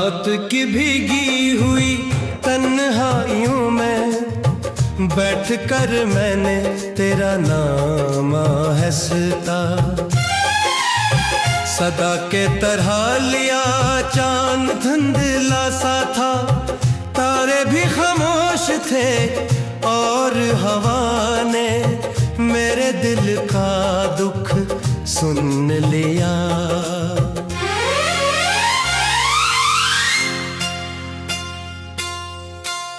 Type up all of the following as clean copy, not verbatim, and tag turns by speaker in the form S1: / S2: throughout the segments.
S1: रात की भीगी हुई तन्हाइयों में बैठ कर मैंने तेरा नाम आहिस्ता सदा के तरह लिया। चांद धुंधला सा था, तारे भी खामोश थे और हवा ने मेरे दिल का दुख सुन लिया।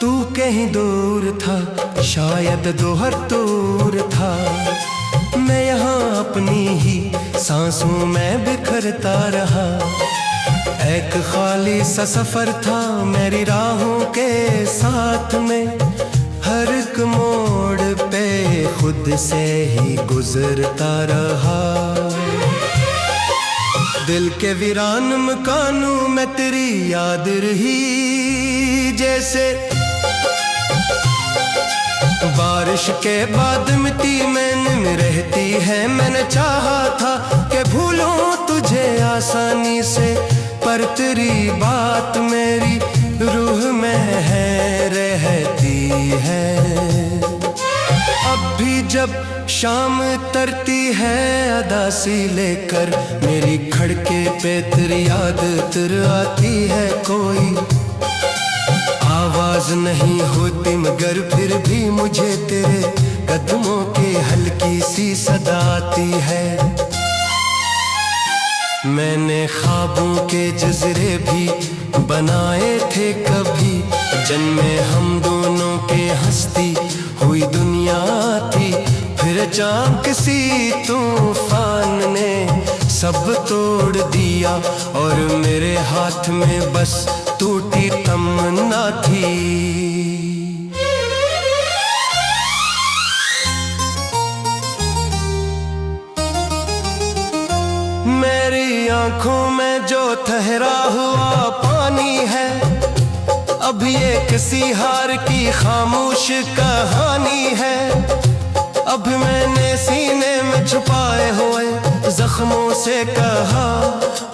S1: तू कहीं दूर था, शायद दोहर दूर था, मैं यहाँ अपनी ही सांसों में बिखरता रहा। एक खाली सा सफर था मेरी राहों के साथ में, हर एक मोड़ पे खुद से ही गुजरता रहा। दिल के वीरान मकानों में तेरी याद रही, जैसे बारिश के बाद मिट्टी में रहती है। मैंने चाहा था कि भूलूं तुझे आसानी से, पर तेरी बात मेरी रूह में है, रहती है। अब भी जब शाम तरती है अदासी लेकर, मेरी खड़के पे तेरी याद तर आती है। कोई आवाज नहीं होती मगर फिर भी मुझे तेरे कदमों की हल्की सी सदा आती है। मैंने ख्वाबों के जज़रे भी बनाए थे कभी, जन्मे हम दोनों के हंसती हुई दुनिया थी। फिर अचानक सी तूफान ने सब तोड़ दिया और मेरे हाथ में बस टूटी तमन्ना थी। मेरी आंखों में जो ठहरा हुआ पानी है, अब ये किसी हार की खामोश कहानी है। अब मैंने सीने में छुपाए हुए जख्मों से कहा,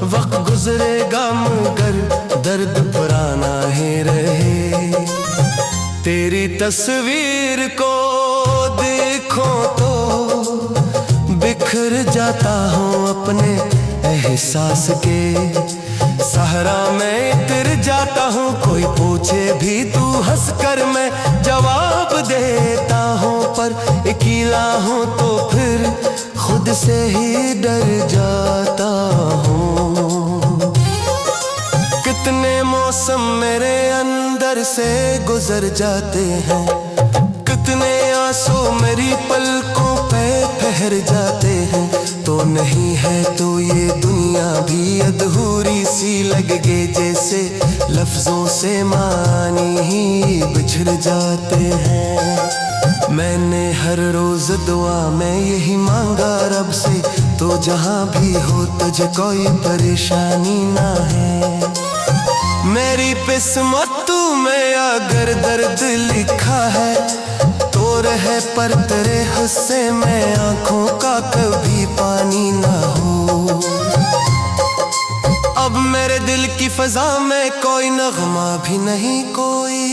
S1: वक्त गुजरेगा मगर दर्द पुराना ही रहे। तेरी तस्वीर को देखो तो बिखर जाता हूँ अपने एहसास के सहारा में तिर जाता हूँ। कोई पूछे भी तू हंस कर मैं जवाब देता हूँ, पर अकेला हूँ तो फिर खुद से ही डर जाता हूँ। कितने मौसम मेरे अंदर से गुजर जाते हैं, कितने आंसू मेरी पलकों पे ठहर जाते हैं। तो नहीं है तो ये दुनिया भी अधूरी सी लगे, जैसे लफ्जों से मानी ही बिछड़ जाते हैं। मैंने हर रोज दुआ में यही मांगा रब से, तो जहाँ भी हो तुझे कोई परेशानी ना है। मेरी किस्मत में अगर दर्द लिखा है तो रहे, पर तेरे हिस्से में आंखों का कभी पानी ना हो। अब मेरे दिल की फजा में कोई नगमा भी नहीं, कोई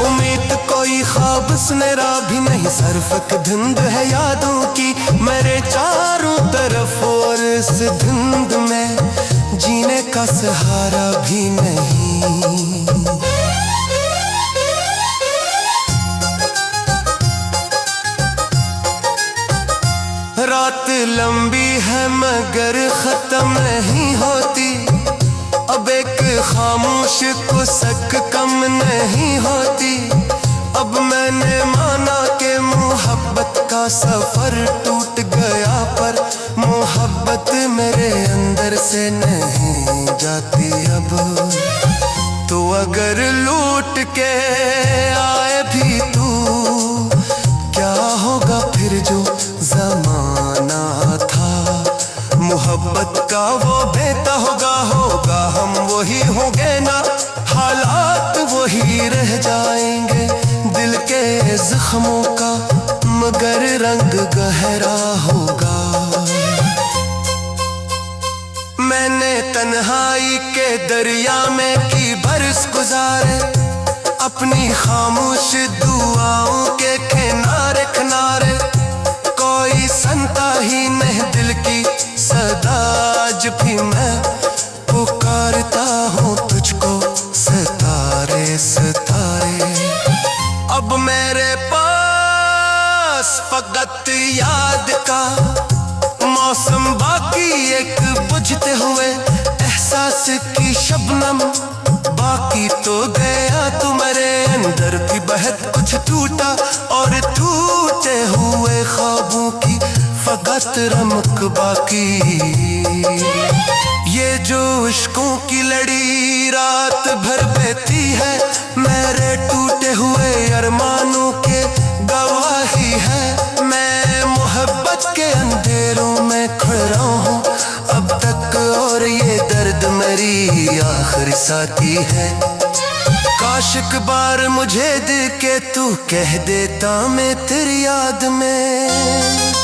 S1: उम्मीद कोई ख्वाब सुनहरा भी नहीं। सर्फक धुंध है यादों की मेरे चारों तरफ, और इस धुंध में जीने का सहारा भी नहीं। रात लंबी है मगर खत्म नहीं होती, अब एक खामोश कुसक कम नहीं होती। अब मैंने माना कि मोहब्बत का सफर टूट गया, पर मोहब्बत मेरे अंदर से नहीं जाती अब। तो अगर लूट के आए भी तू, क्या होगा फिर जो जमाना था। मोहब्बत का वो बेटा होगा हम वही होंगे ना, हालात वही रह जाएंगे। दिल के जख्मों का मगर रंग गहरा होगा। मैंने तन्हाई के दरिया में की बरस गुजारे, अपनी खामोश दुआओं के किनारे किनारे। कोई सुनता ही नहीं दिल की सदा, आज भी मैं पुकारता हूँ तुझको सितारे सितारे। अब मेरे पास फकत याद का मौसम बाकी, एक बुझते हुए एहसास की शबनम बाकी। तो गया तुम्हारे अंदर भी बहत कुछ टूटा, और टूटे हुए ख्वाबों की फकत रमक बाकी। ये जो इश्कों की लड़ी रात भर बहती है, मेरे टूटे हुए अरमानों के गवाही है। मैं मोहब्बत के अंधेरों में खड़ा हूँ अब तक, और ये दर्द मेरी आखिरी साथी है। काश एक बार मुझे दे के तू कह देता, मैं तेरी याद में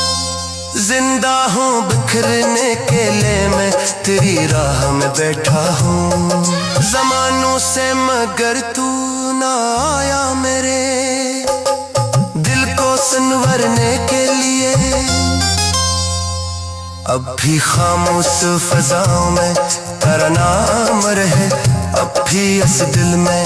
S1: जिंदा हूँ, बिखरने के लिए मैं तेरी राह में बैठा हूँ। ज़मानों से मगर तू ना आया मेरे दिल को संवरने के लिए। अब भी खामोश फजाओं में तेरा नाम रहे, अब भी इस दिल में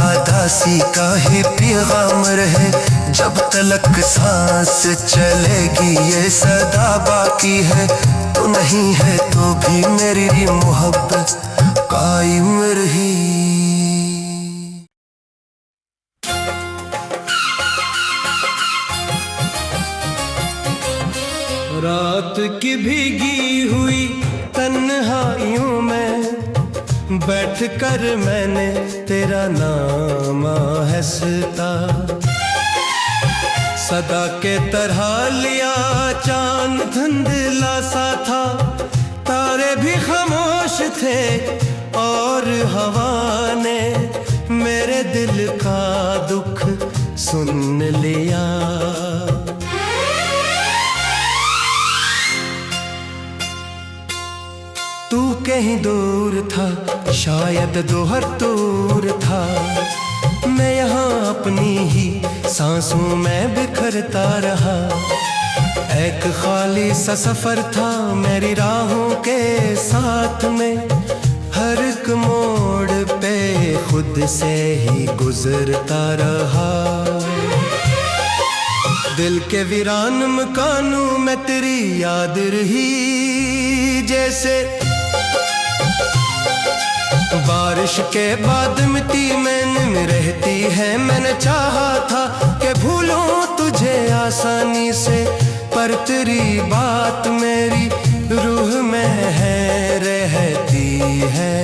S1: आदासी का ही पैगाम रहे। जब तलक सांस चलेगी ये सदा बाकी है, तू नहीं है तो भी मेरी मोहब्बत कायम रही। रात की भीगी हुई तन्हाइयों में बैठ कर मैंने तेरा नाम हंसता, सदा के तरह लिया चांद धुंधला सा था। तारे भी खामोश थे और हवा ने मेरे दिल का दुख सुन लिया। तू कहीं दूर था, शायद दोहर दूर था, मैं यहाँ अपनी ही सांसों में बिखरता रहा। एक खाली सा सफर था मेरी राहों के साथ में, हर एक मोड़ पे खुद से ही गुजरता रहा। दिल के वीरान मकानों में तेरी याद रही, जैसे बारिश के बाद मिट्टी में रहती है। मैंने चाहा था कि भूलूं तुझे आसानी से, पर तेरी बात मेरी रूह में है रहती है।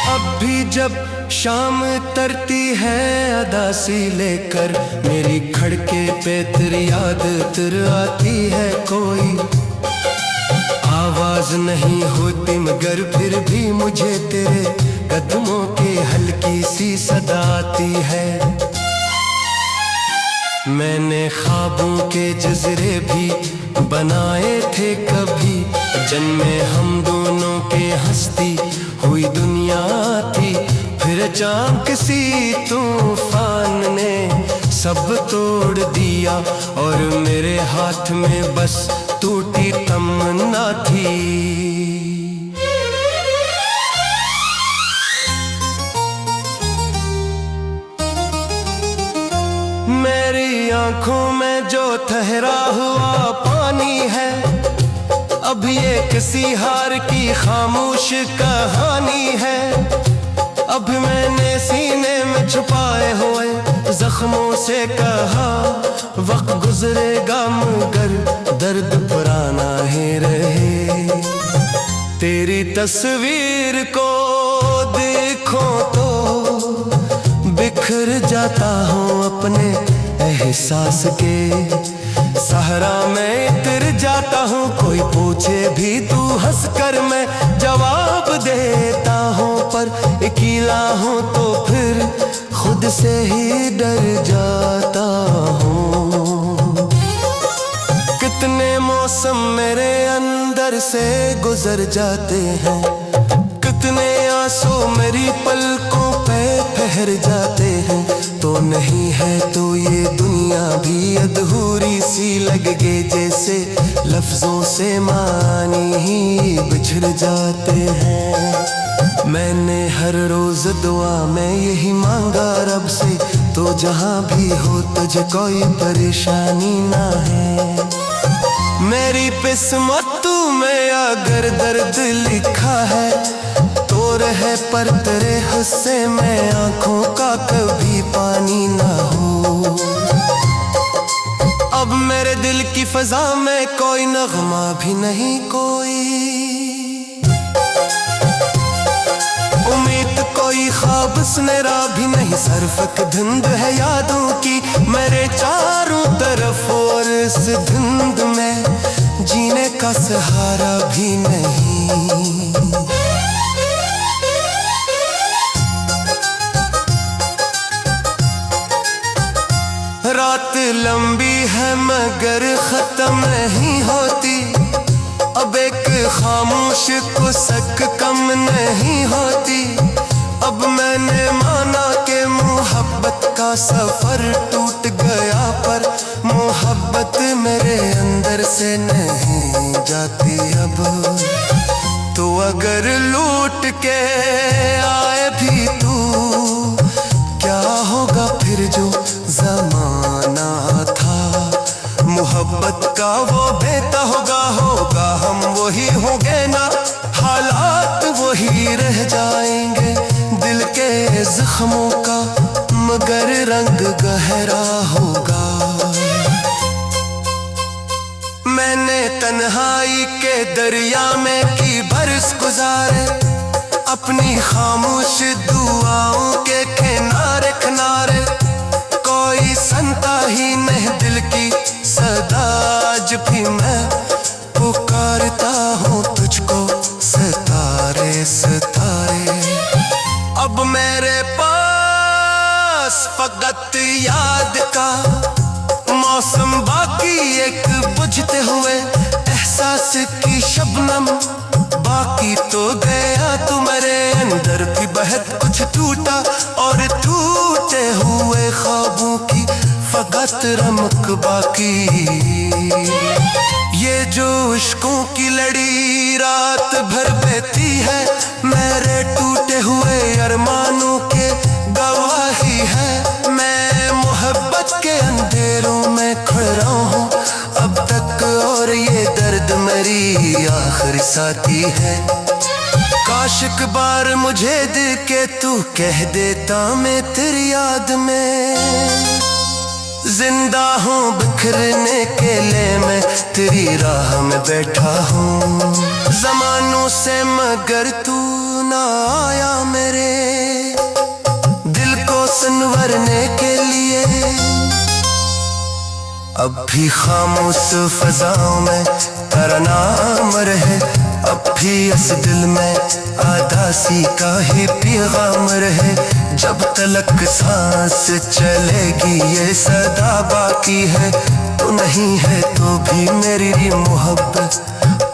S1: अब भी जब शाम तरती है अदासी लेकर, मेरी खड़के पे तेरी याद तर आती है। कोई आवाज नहीं होती मगर फिर भी मुझे तेरे कदमों की हल्की सी सदा आती है। मैंने ख्वाबों के जज़रे भी बनाए थे कभी, जन्मे हम दोनों के हंसती हुई दुनिया थी। फिर अचानक किसी तूफान ने सब तोड़ दिया, और मेरे हाथ में बस टूटी तमन्ना थी। मेरी आंखों में जो ठहरा हुआ पानी है, अब ये किसी हार की खामोश कहानी है। अब मैंने सीने में छुपाए हुए जख्मों से कहा, वक्त गुजरेगा मगर दर्द पुराना ही रहे। तेरी तस्वीर को देखो तो बिखर जाता हूँ अपने एहसास के सहरा में तिर जाता हूँ। कोई पूछे भी तू हंस कर मैं जवाब देता हूँ, पर अकेला हूँ तो फिर खुद से ही डर जाता हूँ। कितने मौसम मेरे अंदर से गुजर जाते हैं, कितने आंसू मेरी पलकों पे ठहर जाते हैं। तो नहीं है तो ये दुनिया भी अधूरी सी लगे, जैसे लफ्जों से मानी ही बिछड़ जाते हैं। मैंने हर रोज दुआ में यही मांगा रब से, तो जहां भी हो तुझे कोई परेशानी ना है। मेरी किस्मत में अगर दर्द लिखा है तो रहे, पर तेरे गुस्से में आंखों का कभी पानी ना हो। अब मेरे दिल की फजा में कोई नगमा भी नहीं, कोई उम्मीद, कोई ख्वाब सुनहरा भी नहीं। सरफक धुंध है यादों की मेरे चारों तरफ, और इस धुंध में जीने का सहारा भी नहीं। रात लंबी है मगर खत्म नहीं होती, अब एक खामोश कुसक कम नहीं होती। अब मैंने माना कि मोहब्बत का सफर टूट गया, पर मोहब्बत मेरे अंदर से नहीं जाती अब। तो अगर लूट के आए भी तू, क्या होगा फिर जो जमाना था। मोहब्बत का वो बेटा होगा हम वही होंगे ना, हालात वही रह जाएंगे दिल के जख्मों का, मगर रंग गहरा होगा। मैंने तन्हाई के दरिया में की बरस गुजारे, अपनी खामोश दुआओं के किनारे किनारे। कोई सुनता ही नहीं दिल की सदा, आज भी मैं पुकारता हूँ तुझको सितारे सितारे। अब मेरे पास फकत याद का मौसम बाकी, एक बुझते हुए एहसास की शबनम बाकी। तो गया तुम्हारे अंदर भी बहुत कुछ टूटा, और टूटे हुए ख्वाबों की फकत रमक बाकी। ये जो इश्कों की लड़ी रात भर बहती है, मेरे टूटे हुए अरमानों के गवाही है। मैं मोहब्बत के अंधेरों में खड़ा हूँ अब तक, और ये दर्द मेरी आखिरी साथी है। काश एक बार मुझे दे के तू कह देता, मैं तेरी याद में जिंदा हूँ, बिखरने के लिए मैं तेरी राह में बैठा हूँ। ज़मानों से मगर तू ना आया मेरे दिल को संवरने के लिए। अब भी खामोश फजाओं में तेरा नाम रहे, अब भी इस दिल में आदासी का ही पैगाम रहे। जब तलक सांस चलेगी ये सदा बाकी है, तो नहीं है तो भी मेरी मोहब्बत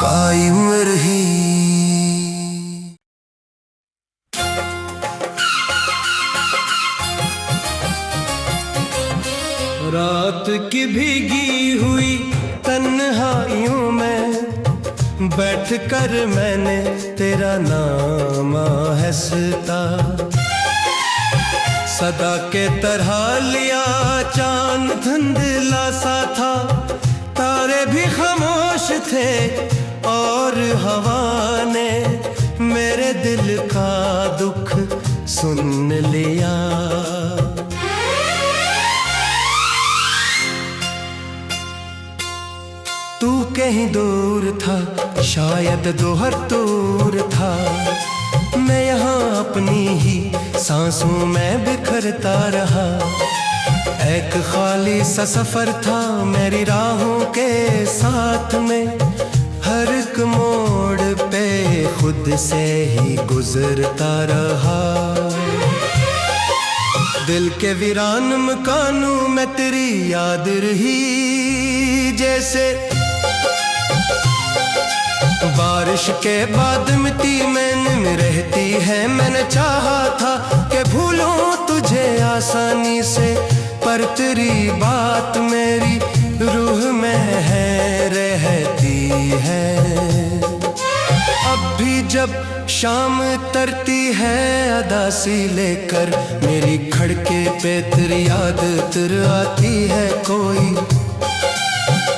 S1: कायम रही। रात की भीगी हुई तन्हाइयों में बैठ कर मैंने तेरा नाम हंसता, सदा के तरह लिया चांद धुंधला सा था। तारे भी खामोश थे और हवा ने मेरे दिल का दुख सुन लिया। तू कहीं दूर था, शायद दोहर दूर था, मैं यहाँ अपनी ही सांसों में बिखरता रहा। एक खाली सा सफर था मेरी राहों के साथ में, हर एक मोड़ पे खुद से ही गुजरता रहा। दिल के वीरान मकानों में तेरी याद रही, जैसे बारिश के बाद मिट्टी में रहती है। मैंने चाहा था कि भूलूं तुझे आसानी से, पर तेरी बात मेरी रूह में है, रहती है। अब भी जब शाम तरती है अदासी लेकर, मेरी खड़के पे तेरी याद तर आती है। कोई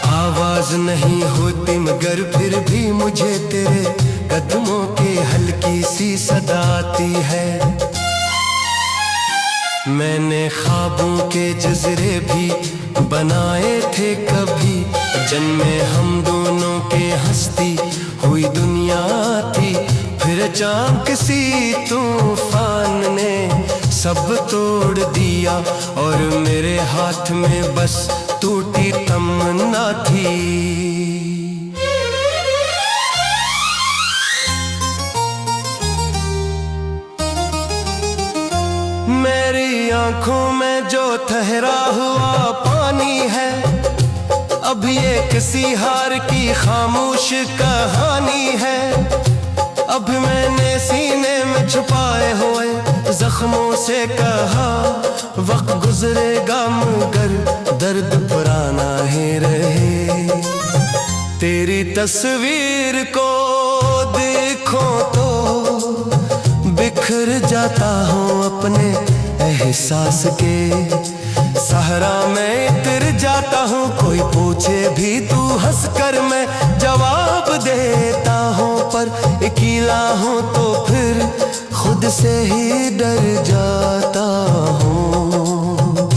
S1: आवाज नहीं होती मगर फिर भी मुझे तेरे कदमों की हल्की सी सदा आती है। मैंने ख्वाबों के जज़रे भी बनाए थे कभी, जन्मे हम दोनों के हंसती हुई दुनिया थी। फिर अचानक सी तूफान ने सब तोड़ दिया, और मेरे हाथ में बस टूटी तमन्ना थी। मेरी आंखों में जो ठहरा हुआ पानी है, अब ये किसी हार की खामोश कहानी है। अब मैंने सीने में छुपाए हुए जख्मों से कहा, वक्त गुजरेगा मगर दर्द पुराना ही रहे। तेरी तस्वीर को देखो तो बिखर जाता हूँ अपने एहसास के सहारा में तिर जाता हूँ। कोई पूछे भी तू हंस कर मैं जवाब देता हूँ, पर अकेला हूँ तो फिर खुद से ही डर जाता हूँ।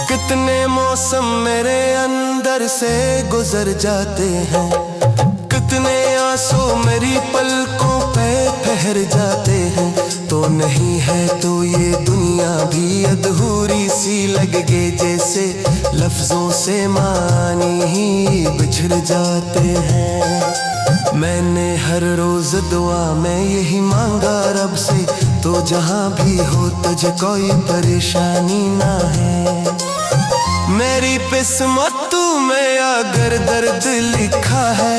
S1: कितने मौसम मेरे अंदर से गुजर जाते हैं, कितने आंसू मेरी पलकों पे ठहर जाते हैं। तो नहीं है तो ये दुनिया भी अधूरी सी लगे, जैसे लफ्जों से मानी ही बिछड़ जाते हैं। मैंने हर रोज दुआ में यही मांगा रब से, तो जहाँ भी हो तुझे कोई परेशानी ना है। मेरी किस्मत में अगर दर्द लिखा है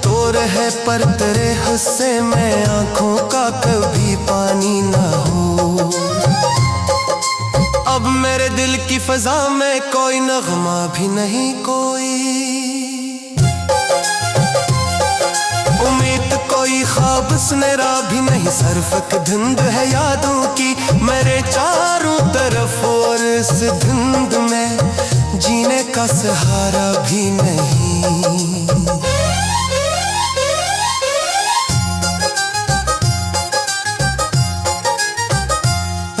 S1: तो रहे, पर तेरे हिस्से में आंखों का कभी पानी ना हो। अब मेरे दिल की फजा में कोई नगमा भी नहीं, कोई उम्मीद कोई ख्वाब सुनहरा भी नहीं। सरफक धुंध है यादों की मेरे चारों तरफ, और इस धुंध में जीने का सहारा भी नहीं।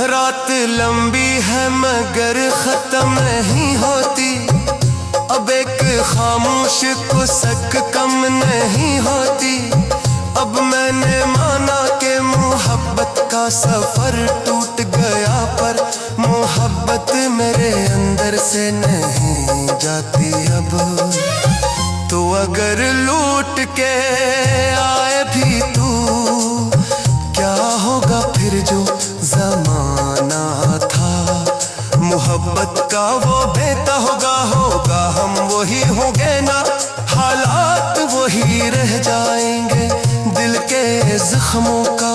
S1: रात लंबी है मगर खत्म नहीं होती, अब एक खामोश कुसक कम नहीं होती। अब मैंने माना कि मोहब्बत का सफर टूट गया, पर मोहब्बत मेरे अंदर से नहीं जाती अब। तो अगर लूट के आए भी तू, क्या होगा फिर जो जमाना था। मोहब्बत का वो बेता होगा हम वही होंगे ना, हालात वही रह जाएंगे दिल के जख्मों का,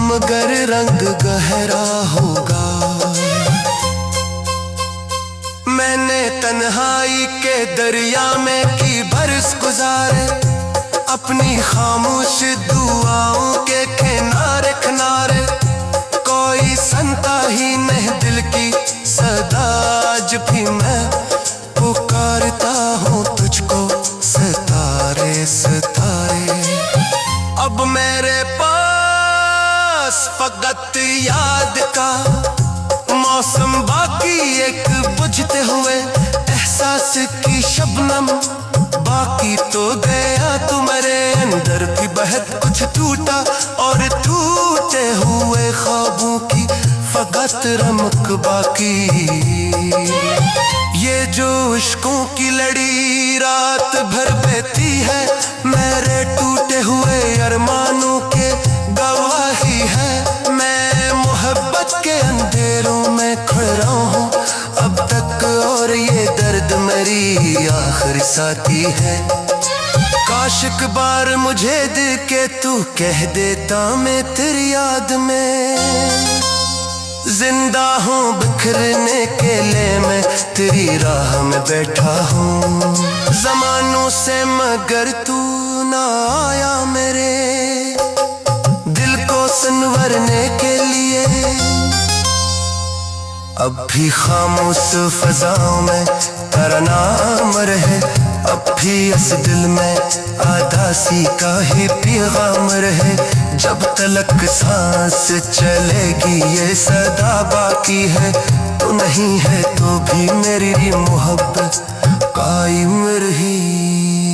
S1: मगर रंग गहरा होगा। मैंने तन्हाई के दरिया में की बरस गुजारे, अपनी खामोश दुआओं के किनारे किनारे। कोई सुनता ही नहीं दिल की सदा, आज भी मैं पुकारता हूँ तुझको सितारे सितारे। अब मेरे पास फकत याद का मौसम बाकी, एक बुझते हुए एहसास की शबनम बाकी। तो गया तुम्हारे अंदर भी बहत कुछ टूटा, और टूटे हुए ख्वाबों की फकत रमक बाकी। ये जो इश्कों की लड़ी रात भर बहती है, मेरे टूटे हुए अरमानों के गवाही है। मैं मोहब्बत के अंधेरों में खड़ा हूँ अब तक, और ये दर्द मेरी आखिरी साथी है। काश एक बार मुझे देख के तू कह देता मैं तेरी याद में जिंदा हूँ, बिखरने के लिए मैं तेरी राह में बैठा हूँ। ज़मानों से मगर तू ना आया मेरे दिल को संवरने के लिए। अब भी खामोश फजाओं में तेरा नाम रहे, अब भी इस दिल में आदासी का ही पैगाम रहे। जब तलक सांस चलेगी ये सदा बाकी है, तो नहीं है तो भी मेरी मोहब्बत कायम रही।